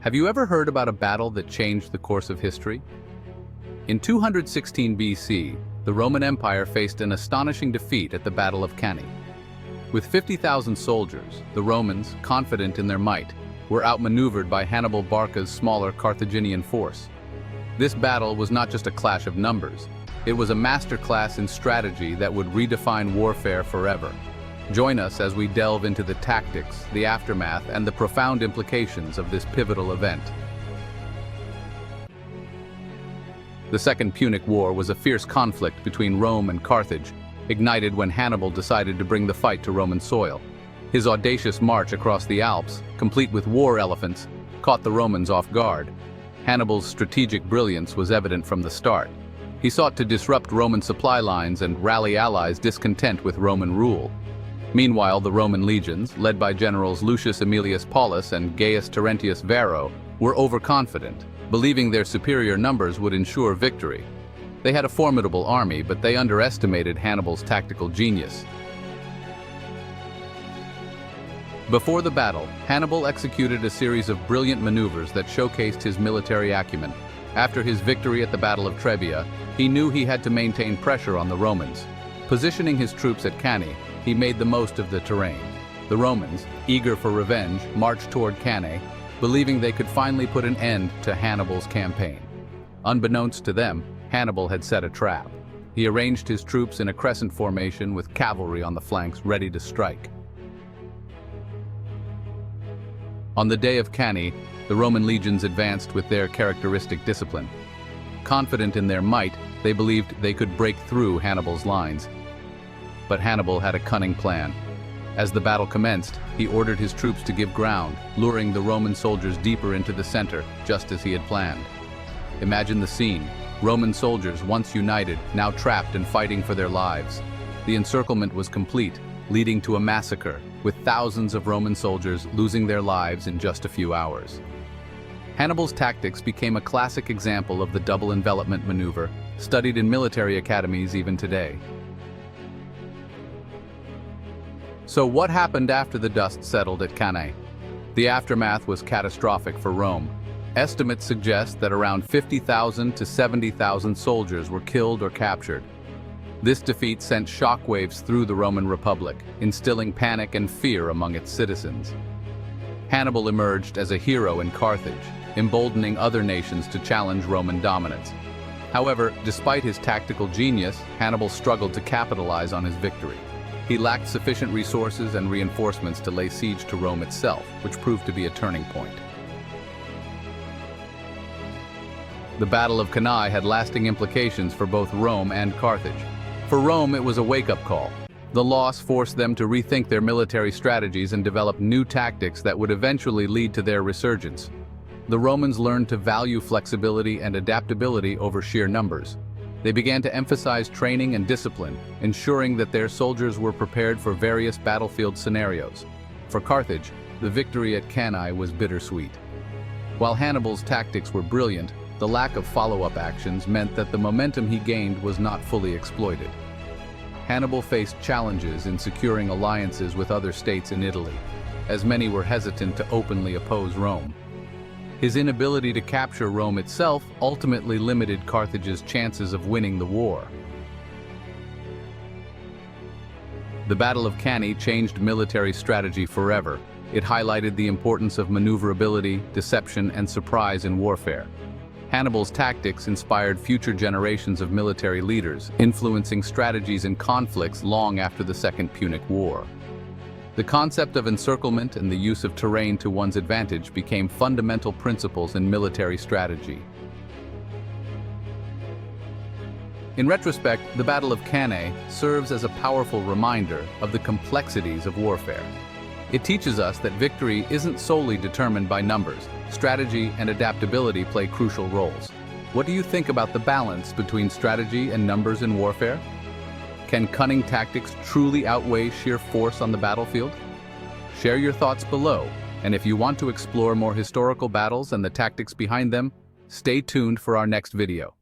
Have you ever heard about a battle that changed the course of history? In 216 BC, the Roman Empire faced an astonishing defeat at the Battle of Cannae. With 50,000 soldiers, the Romans, confident in their might, were outmaneuvered by Hannibal Barca's smaller Carthaginian force. This battle was not just a clash of numbers, it was a masterclass in strategy that would redefine warfare forever. Join us as we delve into the tactics, the aftermath, and the profound implications of this pivotal event. The Second Punic War was a fierce conflict between Rome and Carthage, ignited when Hannibal decided to bring the fight to Roman soil. His audacious march across the Alps, complete with war elephants, caught the Romans off guard. Hannibal's strategic brilliance was evident from the start. He sought to disrupt Roman supply lines and rally allies discontent with Roman rule. Meanwhile, the Roman legions, led by generals Lucius Aemilius Paulus and Gaius Terentius Varro, were overconfident, believing their superior numbers would ensure victory. They had a formidable army, but they underestimated Hannibal's tactical genius. Before the battle, Hannibal executed a series of brilliant maneuvers that showcased his military acumen. After his victory at the Battle of Trebia, he knew he had to maintain pressure on the Romans. Positioning his troops at Cannae, he made the most of the terrain. The Romans, eager for revenge, marched toward Cannae, believing they could finally put an end to Hannibal's campaign. Unbeknownst to them, Hannibal had set a trap. He arranged his troops in a crescent formation with cavalry on the flanks ready to strike. On the day of Cannae, the Roman legions advanced with their characteristic discipline. Confident in their might, they believed they could break through Hannibal's lines. But Hannibal had a cunning plan. As the battle commenced, he ordered his troops to give ground, luring the Roman soldiers deeper into the center, just as he had planned. Imagine the scene. Roman soldiers, once united, now trapped and fighting for their lives. The encirclement was complete, leading to a massacre, with thousands of Roman soldiers losing their lives in just a few hours. Hannibal's tactics became a classic example of the double-envelopment maneuver, studied in military academies even today. So what happened after the dust settled at Cannae? The aftermath was catastrophic for Rome. Estimates suggest that around 50,000 to 70,000 soldiers were killed or captured. This defeat sent shockwaves through the Roman Republic, instilling panic and fear among its citizens. Hannibal emerged as a hero in Carthage, emboldening other nations to challenge Roman dominance. However, despite his tactical genius, Hannibal struggled to capitalize on his victory. He lacked sufficient resources and reinforcements to lay siege to Rome itself, which proved to be a turning point. The Battle of Cannae had lasting implications for both Rome and Carthage. For Rome, it was a wake-up call. The loss forced them to rethink their military strategies and develop new tactics that would eventually lead to their resurgence. The Romans learned to value flexibility and adaptability over sheer numbers. They began to emphasize training and discipline, ensuring that their soldiers were prepared for various battlefield scenarios. For Carthage, the victory at Cannae was bittersweet. While Hannibal's tactics were brilliant, the lack of follow-up actions meant that the momentum he gained was not fully exploited. Hannibal faced challenges in securing alliances with other states in Italy, as many were hesitant to openly oppose Rome. His inability to capture Rome itself ultimately limited Carthage's chances of winning the war. The Battle of Cannae changed military strategy forever. It highlighted the importance of maneuverability, deception, and surprise in warfare. Hannibal's tactics inspired future generations of military leaders, influencing strategies in conflicts long after the Second Punic War. The concept of encirclement and the use of terrain to one's advantage became fundamental principles in military strategy. In retrospect, the Battle of Cannae serves as a powerful reminder of the complexities of warfare. It teaches us that victory isn't solely determined by numbers. Strategy and adaptability play crucial roles. What do you think about the balance between strategy and numbers in warfare? Can cunning tactics truly outweigh sheer force on the battlefield? Share your thoughts below, and if you want to explore more historical battles and the tactics behind them, stay tuned for our next video.